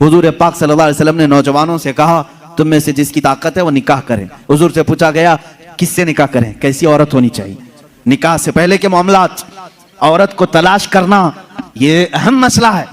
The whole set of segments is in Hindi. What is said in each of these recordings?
हुजूर पाक सल्लल्लाहु अलैहि वसल्लम ने नौजवानों से कहा, तुम में से जिसकी ताकत है वो निकाह करें। हुजूर से पूछा गया, किससे निकाह करें, कैसी औरत होनी चाहिए? निकाह से पहले के मामलात, औरत को तलाश करना ये अहम मसला है।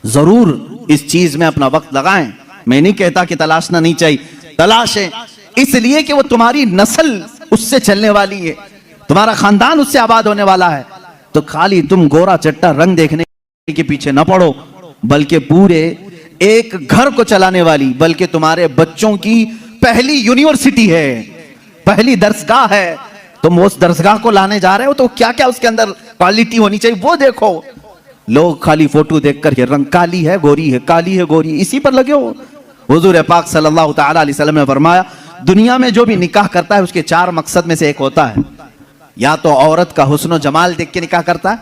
जरूर इस चीज में अपना वक्त लगाएं। मैं नहीं कहता कि तलाशना नहीं चाहिए, तलाशें, इसलिए कि वो तुम्हारी नस्ल उससे चलने वाली है, तुम्हारा खानदान उससे आबाद होने वाला है। तो खाली तुम गोरा चट्टा रंग देखने के पीछे न पड़ो, बल्कि पूरे एक घर को चलाने वाली, बल्कि तुम्हारे बच्चों की पहली यूनिवर्सिटी है, पहली दरसगाह है। तुम उस दरसगाह को लाने जा रहे हो तो क्या क्या उसके अंदर क्वालिटी होनी चाहिए वो देखो। लोग खाली फोटो देखकर ये रंग काली है गोरी है, काली है गोरी, इसी पर लगे हो। हुजूर पाक सल्लल्लाहु तआला अलैहि वसल्लम ने फरमाया, दुनिया में जो भी निकाह करता है उसके 4 मकसद में से एक होता है, या तो औरत का हुस्न जमाल देख के निकाह करता है,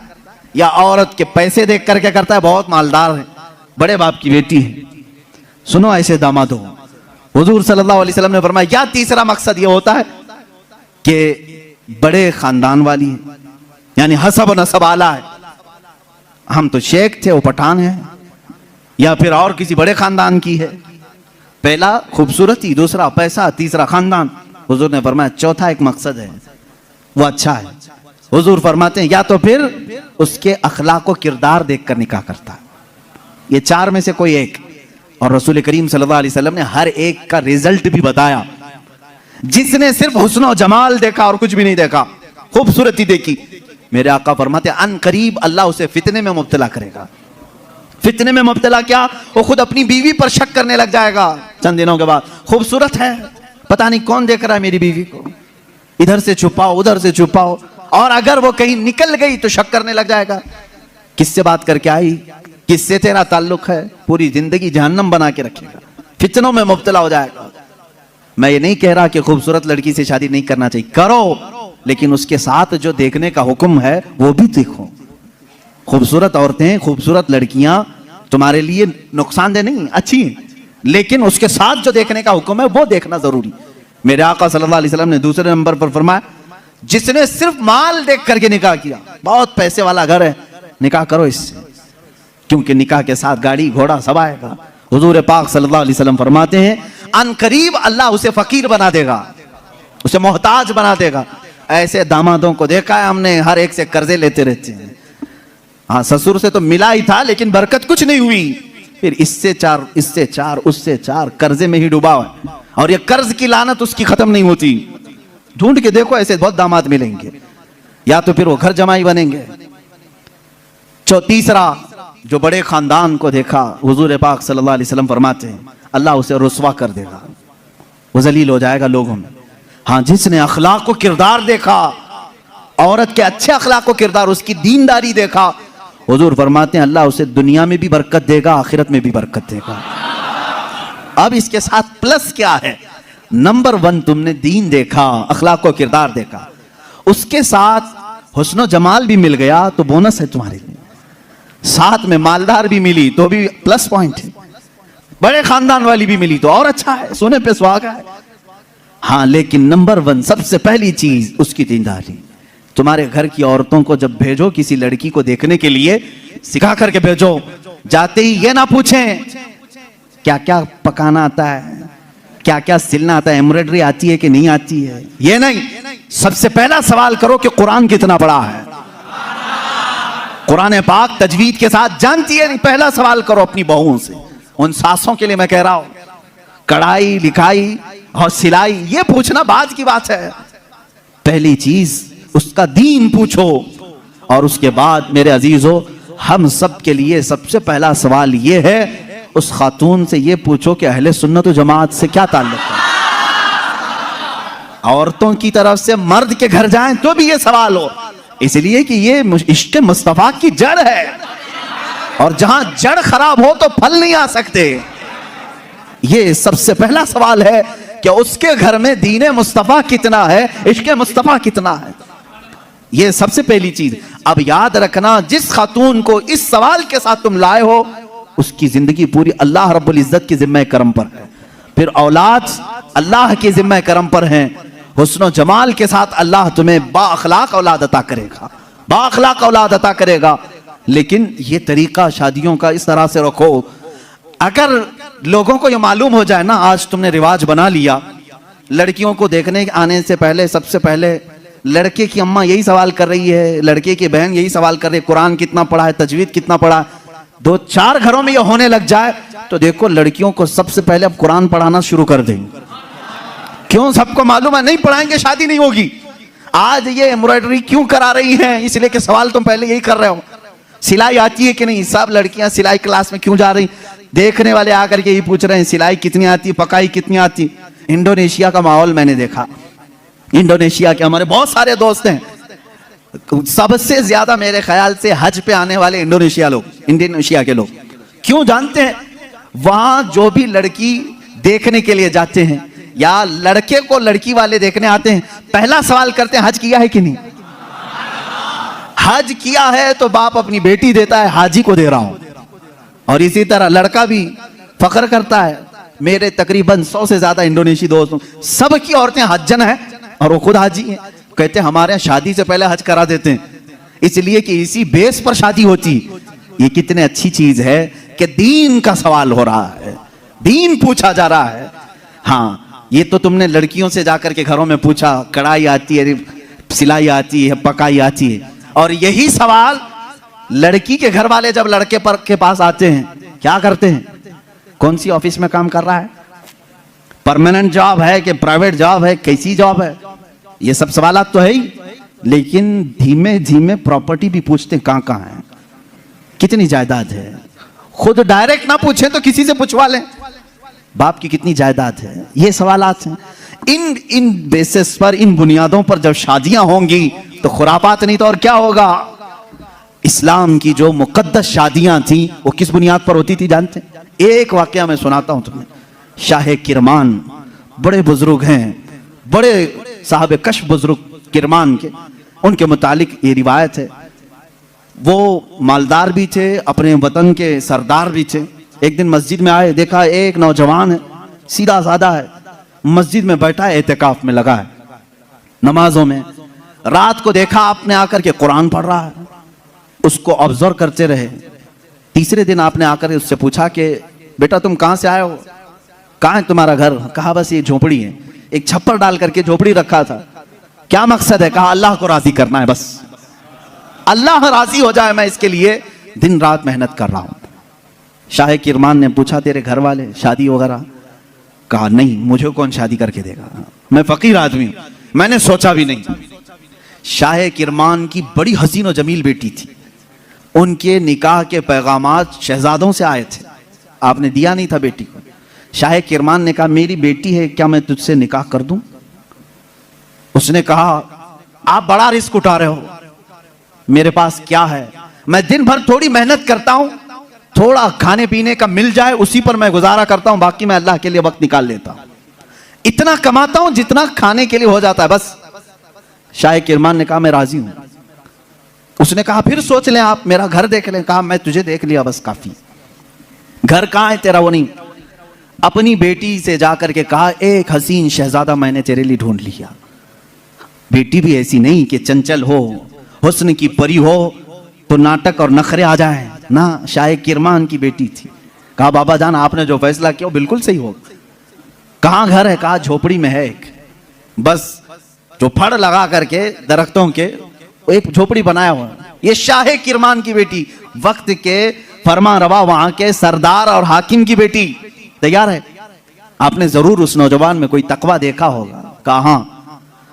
या औरत के पैसे देख करके करता है, बहुत मालदार है, बड़े बाप की बेटी है, सुनो ऐसे दामाद हो। हुजूर सल्लल्लाहु अलैहि वसल्लम ने फरमाया, या तीसरा मकसद ये होता है कि बड़े खानदान वाली है, यानी हसब नसब आला है, हम तो शेख थे वो पठान है, या फिर और किसी बड़े खानदान की है। पहला खूबसूरती, दूसरा पैसा, तीसरा खानदान। हुजूर ने फरमाया चौथा एक मकसद है वो अच्छा है। हुजूर फरमाते हैं या तो फिर उसके अखलाक व किरदार देखकर निकाह करता है, ये 4 में से कोई एक। और रसूल करीम सल्लल्लाहु अलैहि वसल्लम ने हर एक का रिजल्ट भी बताया। जिसने सिर्फ हुस्न और जमाल देखा और कुछ भी नहीं देखा, खूबसूरती देखी, मेरे आका फरमाते अन करीब अल्लाह उसे फितने में मुब्तला करेगा। फितने में मुब्तला क्या, वो खुद अपनी बीवी पर शक करने लग जाएगा चंद दिनों के बाद। खूबसूरत है, पता नहीं कौन देख रहा है मेरी बीवी को, इधर से छुपाओ उधर से छुपाओ, और अगर वो कहीं निकल गई तो शक करने लग जाएगा, किससे बात करके आई, किससे तेरा ताल्लुक है, पूरी जिंदगी जहन्नम बना के रखेगा, फितनों में मुब्तला हो जाएगा। मैं ये नहीं कह रहा कि खूबसूरत लड़की से शादी नहीं करना चाहिए, करो, लेकिन उसके साथ जो देखने का हुक्म है वो भी देखो। खूबसूरत औरतें, खूबसूरत लड़कियां तुम्हारे लिए नुकसानदेह नहीं, अच्छी हैं, लेकिन उसके साथ जो देखने का हुक्म है वो देखना जरूरी। मेरे आका सल्लल्लाहु अलैहि वसल्लम ने दूसरे नंबर पर फरमाया, जिसने सिर्फ माल देख करके निकाह किया, बहुत पैसे वाला घर है, निकाह करो इससे, क्योंकि निकाह के साथ गाड़ी घोड़ा सब आएगा। हुजूर पाक सल्लल्लाहु अलैहि वसल्लम फरमाते हैं अनकरीब अल्लाह उसे फकीर बना देगा, उसे मोहताज बना देगा। ऐसे दामादों को देखा है हमने, हर एक से कर्जे लेते रहते हैं। हाँ, ससुर से तो मिला ही था लेकिन बरकत कुछ नहीं हुई, फिर इससे 4 इससे 4 उससे 4 कर्जे में ही डूबा है, और ये कर्ज की लानत उसकी खत्म नहीं होती। ढूंढ के देखो, ऐसे बहुत दामाद मिलेंगे, या तो फिर वो घर जमाई बनेंगे। तीसरा, जो बड़े खानदान को देखा, हुजूर पाक सल्लल्लाहु अलैहि वसल्लम फरमाते हैं अल्लाह उसे रुस्वा कर देगा, वो जलील हो जाएगा लोगों में। हाँ, जिसने अखलाक को किरदार देखा, औरत के अच्छे अखलाक को किरदार, उसकी दीनदारी देखा, हुजूर फरमाते हैं अल्लाह उसे दुनिया में भी बरकत देगा, आखिरत में भी बरकत देगा। अब इसके साथ प्लस क्या है, नंबर 1 तुमने दीन देखा, अखलाक को किरदार देखा, उसके साथ हुस्न जमाल भी मिल गया तो बोनस है तुम्हारे लिए, साथ में मालदार भी मिली तो भी प्लस पॉइंट है, बड़े खानदान वाली भी मिली तो और अच्छा है, सोने पे सुहागा है। हाँ, लेकिन नंबर 1 सबसे पहली चीज उसकी दीनदारी। तुम्हारे घर की औरतों को जब भेजो किसी लड़की को देखने के लिए, सिखा करके भेजो, जाते ही ये ना पूछें क्या क्या पकाना आता है, क्या क्या सिलना आता है, एम्ब्रॉयडरी आती है कि नहीं आती है, ये नहीं, सबसे पहला सवाल करो कि कुरान कितना पढ़ा है, कुरान पाक तजवीद के साथ जानती है नहीं, पहला सवाल करो अपनी बहुओं से। उन सासों के लिए मैं कह रहा हूं, कढ़ाई लिखाई और सिलाई ये पूछना बाद की बात है, पहली चीज उसका दीन पूछो। और उसके बाद मेरे अजीजों, हम सब के लिए सबसे पहला सवाल ये है, उस खातून से ये पूछो कि अहले सुन्नत व जमात से क्या ताल्लुक है। औरतों की तरफ से मर्द के घर जाएं तो भी ये सवाल हो, इसलिए कि ये इश्क मुस्तफा की जड़ है, और जहां जड़ खराब हो तो फल नहीं आ सकते। ये सबसे पहला सवाल है कि उसके घर में दीन मुस्तफा कितना है, इश्क मुस्तफा कितना है, ये सबसे पहली चीज। अब याद रखना, जिस खातून को इस सवाल के साथ तुम लाए हो, उसकी जिंदगी पूरी अल्लाह रब्बुल इज्जत की जिम्मे करम पर है, फिर औलाद अल्लाह के जिम्मे करम पर है, हुस्न जमाल के साथ अल्लाह तुम्हें बाअखलाक औलाद अता करेगा, बाअखलाक औलाद अता करेगा। लेकिन ये तरीका शादियों का इस तरह से रखो अगर लोगों को ये मालूम हो जाए ना, आज तुमने रिवाज बना लिया, लड़कियों को देखने आने से पहले सबसे पहले लड़के की अम्मा यही सवाल कर रही है, लड़के की बहन यही सवाल कर रही है, कुरान कितना पढ़ा है, तजवीद कितना पढ़ा है। 2-4 घरों में ये होने लग जाए तो देखो लड़कियों को सबसे पहले अब कुरान पढ़ाना शुरू कर देंगे। क्यों? सबको मालूम है नहीं पढ़ाएंगे शादी नहीं होगी। आज ये एम्ब्रॉयडरी क्यों करा रही हैं, इसलिए कि सवाल तुम पहले यही कर रहे हो। सिलाई आती है कि नहीं? सब लड़कियां सिलाई क्लास में क्यों जा रही? देखने वाले आकर के यही पूछ रहे हैं सिलाई कितनी आती, पकाई कितनी आती। इंडोनेशिया का माहौल मैंने देखा। इंडोनेशिया के हमारे बहुत सारे दोस्त हैं, सबसे ज्यादा मेरे ख्याल से हज पे आने वाले इंडोनेशिया के लोग। क्यों जानते हैं? वहां जो भी लड़की देखने के लिए जाते हैं या लड़के को लड़की वाले देखने आते हैं, पहला सवाल करते हैं हज किया है कि नहीं। हज किया है तो बाप अपनी बेटी देता है, हाजी को दे रहा हूं। और इसी तरह लड़का भी फख्र करता है। मेरे तकरीबन 100 से ज्यादा इंडोनेशी दोस्त, सबकी औरतें हज्जन है और वो खुद हाजी हैं। कहते हैं हमारे यहाँ शादी से पहले हज करा देते हैं, इसलिए कि इसी बेस पर शादी होती। ये कितनी अच्छी चीज है कि दीन का सवाल हो रहा है, दीन पूछा जा रहा है। हाँ, ये तो तुमने लड़कियों से जाकर के घरों में पूछा कढ़ाई आती है, सिलाई आती है, पकाई आती है। और यही सवाल लड़की के घर वाले जब लड़के पर के पास आते हैं, क्या करते हैं? कौन सी ऑफिस में काम कर रहा है, परमानेंट जॉब है कि प्राइवेट जॉब है, कैसी जॉब है, ये सब सवालात तो है ही। लेकिन धीमे धीमे प्रॉपर्टी भी पूछते हैं, कहां कहां है, कितनी जायदाद है। खुद डायरेक्ट ना पूछे तो किसी से पूछवा लें, बाप की कितनी जायदाद है। ये सवालात हैं। इन बेसिस पर, इन बुनियादों पर जब शादियां होंगी तो खुरापात नहीं तो और क्या होगा। इस्लाम की जो मुकद्दस शादियां थी वो किस बुनियाद पर होती थी जानते हैं? एक वाकया मैं सुनाता हूं तुम्हें। शाह किरमान बड़े बुजुर्ग हैं, बड़े साहब कश बुजुर्ग किरमान के, उनके मुतालिक ये रिवायत है। वो मालदार भी थे, अपने वतन के सरदार भी थे। एक दिन मस्जिद में आए, देखा एक नौजवान है, सीधा साधा है, मस्जिद में बैठा है, एहतिकाफ में लगा है, नमाजों में। रात को देखा आपने आकर के कुरान पढ़ रहा है, उसको ऑब्जर्व करते रहे। तीसरे दिन आपने आकर उससे पूछा कि बेटा तुम कहां से आए हो, कहां है तुम्हारा घर? कहा बस ये झोपड़ी है। एक छप्पर डाल करके झोपड़ी रखा था। क्या मकसद है? कहा अल्लाह को राजी करना है, बस अल्लाह राजी हो जाए, मैं इसके लिए दिन रात मेहनत कर रहा हूं। शाह किरमान ने पूछा तेरे घर वाले शादी वगैरह? कहा नहीं, मुझे कौन शादी करके देगा, मैं फकीर आदमी हूं, मैंने सोचा भी नहीं। शाह किरमान की बड़ी हसीन और जमील बेटी थी, उनके निकाह के पैगामात शहजादों से आए थे, आपने दिया नहीं था बेटी को। शाह किरमान ने कहा मेरी बेटी है, क्या मैं तुझसे निकाह कर दूं? उसने कहा आप बड़ा रिस्क उठा रहे हो, मेरे पास क्या है, मैं दिन भर थोड़ी मेहनत करता हूं, थोड़ा खाने पीने का मिल जाए उसी पर मैं गुजारा करता हूं, बाकी मैं अल्लाह के लिए वक्त निकाल लेता हूं, इतना कमाता हूं जितना खाने के लिए हो जाता है बस। शाह किरमान ने कहा मैं राजी हूं। उसने कहा फिर सोच लें आप, मेरा घर देख लें। कहा मैं तुझे देख लिया बस काफी, घर कहां है तेरा? वो नहीं। अपनी बेटी से जाकर के कहा एक हसीन शहजादा मैंने तेरे लिए ढूंढ लिया। बेटी भी ऐसी नहीं कि चंचल हो, हुस्न की परी हो तो नाटक और नखरे आ जाए ना, शाह किरमान की बेटी थी। कहा बाबा जान आपने जो फैसला किया वो बिल्कुल सही होगा। कहां घर है? कहा झोपड़ी में है एक, बस जो फड़ लगा करके दरख्तों के एक झोपड़ी बनाया हुआ। ये शाह किरमान की बेटी, वक्त के फरमा रवा वहां के सरदार और हाकिम की बेटी तैयार है। आपने जरूर उस नौजवान में कोई तकवा देखा होगा। कहा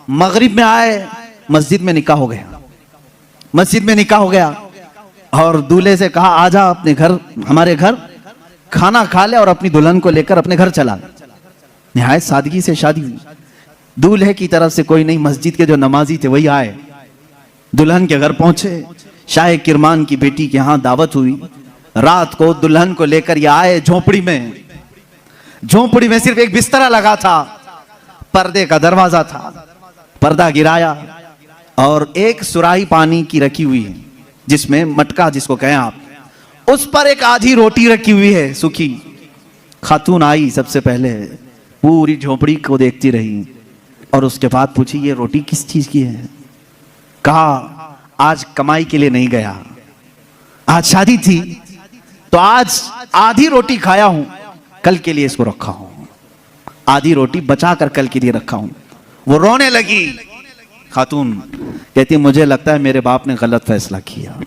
मगरिब में आए, मस्जिद में निकाह हो गया, मस्जिद में निकाह हो गया और दूल्हे से कहा आजा अपने घर, हमारे घर खाना खा ले और अपनी दुल्हन को लेकर अपने घर चला। निहायत सादगी से शादी हुई। दूल्हे की तरफ से कोई नहीं, मस्जिद के जो नमाजी थे वही आए, दुल्हन के घर पहुंचे। शाह किरमान की बेटी के यहां दावत हुई। रात को दुल्हन को लेकर ये आए झोपड़ी में। झोपड़ी में सिर्फ एक बिस्तरा लगा था, पर्दे का दरवाजा था, पर्दा गिराया और एक सुराही पानी की रखी हुई है, जिसमें मटका जिसको कहें आप, उस पर एक आधी रोटी रखी हुई है सूखी। खातून आई, सबसे पहले पूरी झोपड़ी को देखती रही और उसके बाद पूछी ये रोटी किस चीज की है? कहा आज कमाई के लिए नहीं गया, आज शादी थी, तो आज आधी रोटी खाया हूं, कल के लिए इसको रखा हूं, आधी रोटी बचाकर कल के लिए रखा हूं। वो रोने लगी खातून, कहती मुझे लगता है मेरे बाप ने गलत फैसला किया,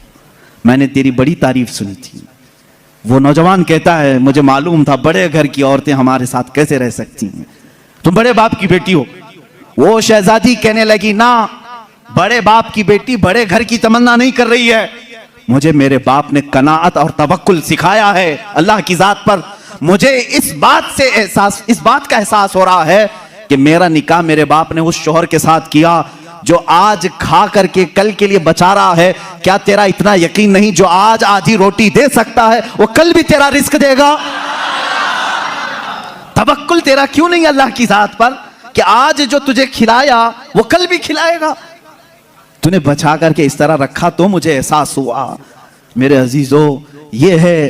मैंने तेरी बड़ी तारीफ सुनी थी। वो नौजवान कहता है मुझे मालूम था बड़े घर की औरतें हमारे साथ कैसे रह सकती हैं, तुम बड़े बाप की बेटी हो। वो शहजादी कहने लगी ना, बड़े बाप की बेटी बड़े घर की तमन्ना नहीं कर रही है, मुझे मेरे बाप ने कनाअत और तवक्कुल सिखाया है अल्लाह की जात पर। मुझे इस बात का एहसास हो रहा है कि मेरा निकाह मेरे बाप ने उस शौहर के साथ किया जो आज खा करके कल के लिए बचा रहा है। क्या तेरा इतना यकीन नहीं, जो आज आधी रोटी दे सकता है वो कल भी तेरा रिस्क देगा? तवक्कुल तेरा क्यों नहीं अल्लाह की जात पर कि आज जो तुझे खिलाया वो कल भी खिलाएगा? तूने बचा करके इस तरह रखा तो मुझे एहसास हुआ। मेरे अजीजों, ये है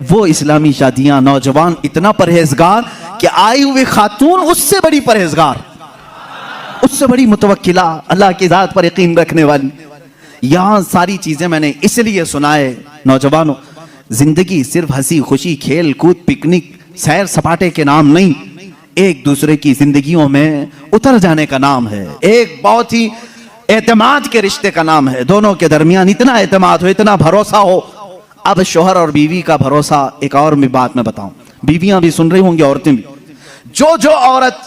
वो इस्लामी शादियां, नौजवान इतना परहेजगार कि आई हुई खातून उससे बड़ी परहेजगार, उससे बड़ी मुतवक्किला, अल्लाह की जात पर यकीन रखने वाली। यहां सारी चीजें मैंने इसलिए सुनाए नौजवानों, जिंदगी सिर्फ हंसी खुशी, खेल कूद, पिकनिक, सैर सपाटे के नाम नहीं, एक दूसरे की जिंदगियों में उतर जाने का नाम है। एक बहुत ही एतमाद के रिश्ते का नाम है। दोनों के दरमियान इतना एतमाद हो, इतना भरोसा हो। अब शोहर और बीवी का भरोसा, एक और भी बात मैं बताऊं, बीवियां भी सुन रही होंगी, औरतें भी। जो औरत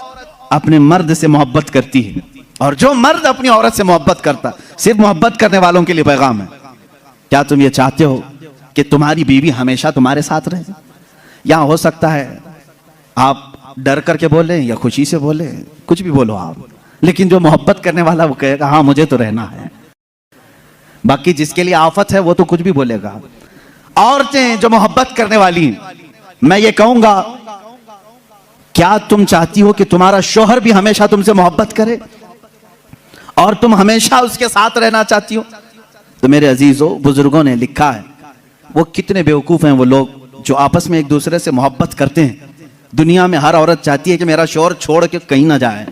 अपने मर्द से मोहब्बत करती है और जो मर्द अपनी औरत से मोहब्बत करता, सिर्फ मोहब्बत करने वालों के लिए पैगाम है, क्या तुम ये चाहते हो कि तुम्हारी बीवी हमेशा तुम्हारे साथ रहे? या हो सकता है आप डर करके बोले या खुशी से बोले, कुछ भी बोलो आप, लेकिन जो मोहब्बत करने वाला वो कहेगा हाँ मुझे तो रहना है। बाकी जिसके लिए आफत है वो तो कुछ भी बोलेगा। औरतें जो मोहब्बत करने वाली, मैं ये कहूंगा, क्या तुम चाहती हो कि तुम्हारा शौहर भी हमेशा तुमसे मोहब्बत करे और तुम हमेशा उसके साथ रहना चाहती हो? तो मेरे अजीजों, बुजुर्गों ने लिखा है, वो कितने बेवकूफ हैं वो लोग जो आपस में एक दूसरे से मोहब्बत करते हैं। दुनिया में हर औरत चाहती है कि मेरा शौहर छोड़ के कहीं ना जाए।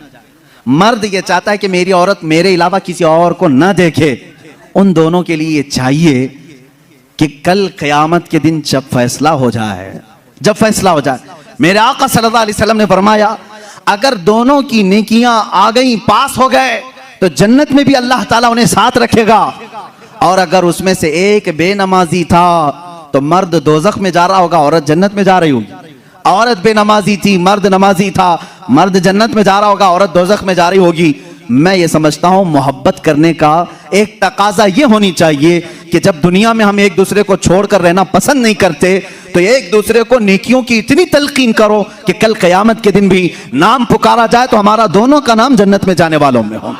मर्द ये चाहता है कि मेरी औरत मेरे अलावा किसी और को ना देखे। उन दोनों के लिए चाहिए कि कल क़यामत के दिन जब फैसला हो जाए, मेरे आका सल्लल्लाहु अलैहि वसल्लम ने फरमाया, अगर दोनों की नेकियां आ गई, पास हो गए, तो जन्नत में भी अल्लाह ताला उन्हें साथ रखेगा। और अगर उसमें से एक बेनमाजी था तो मर्द दोजख में जा रहा होगा, औरत जन्नत में जा रही होगी। औरत बेनमाजी थी, मर्द नमाजी था, मर्द जन्नत में जा रहा होगा, औरत दोजख में जा रही होगी। मैं ये समझता हूं मोहब्बत करने का एक तकाजा ये होनी चाहिए कि जब दुनिया में हम एक दूसरे को छोड़कर रहना पसंद नहीं करते, तो एक दूसरे को नेकियों की इतनी तलकीन करो कि कल क़यामत के दिन भी नाम पुकारा जाए तो हमारा दोनों का नाम जन्नत में जाने वालों में हो।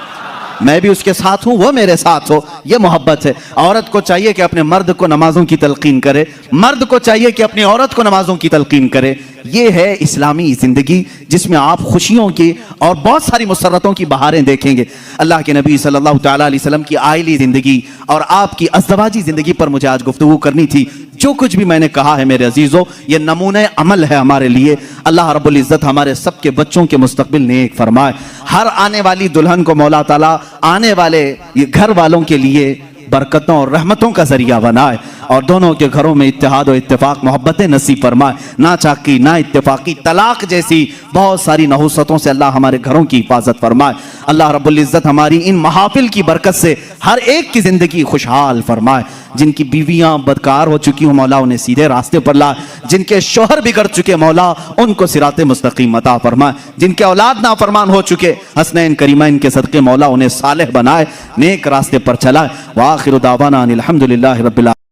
मैं भी उसके साथ हूं, वो मेरे साथ हो, ये मोहब्बत है। औरत को चाहिए कि अपने मर्द को नमाजों की तलकीन करे, मर्द को चाहिए कि अपनी औरत को नमाजों की तलकीन करे। ये है इस्लामी जिंदगी, जिसमें आप खुशियों की और बहुत सारी मुसर्रतों की बहारें देखेंगे। अल्लाह के नबी सल्लल्लाहु तआला अलैहि वसल्लम की आइली जिंदगी और आपकी अज़दवाजी जिंदगी पर मुझे आज गुफ्तगू करनी थी। जो कुछ भी मैंने कहा है मेरे अजीजों, ये नमूने अमल है हमारे लिए। अल्लाह रब्बुल इज़्ज़त हमारे सबके बच्चों के मुस्तक़बिल नेक फरमाए। हर आने वाली दुल्हन को मौला ताला आने वाले ये घर वालों के लिए बरकतों और रहमतों का जरिया बनाए और दोनों के घरों में इत्तेहाद और इत्तेफाक मोहब्बतें नसीब फरमाए। ना चाकी ना इत्तेफाकी, तलाक जैसी बहुत सारी नहुसतों से अल्लाह हमारे घरों की हिफाजत फरमाए। अल्लाह रब्बुल इज़्ज़त हमारी इन महाफिल की बरकत से हर एक की जिंदगी खुशहाल फरमाए। जिनकी बीवियां बदकार हो चुकी हो, मौला उन्हें सीधे रास्ते पर ला। जिनके शोहर बिगड़ चुके, मौला उनको सिराते मुस्तकीम अता फरमाए। जिनके औलाद नाफरमान हो चुके, हसनैन करीमैन के सदके मौला उन्हें सालेह बनाए, नेक रास्ते पर चलाए। व आखिरु दावाना अनिल हम्दुलिल्लाहि रब्बिल आलमीन।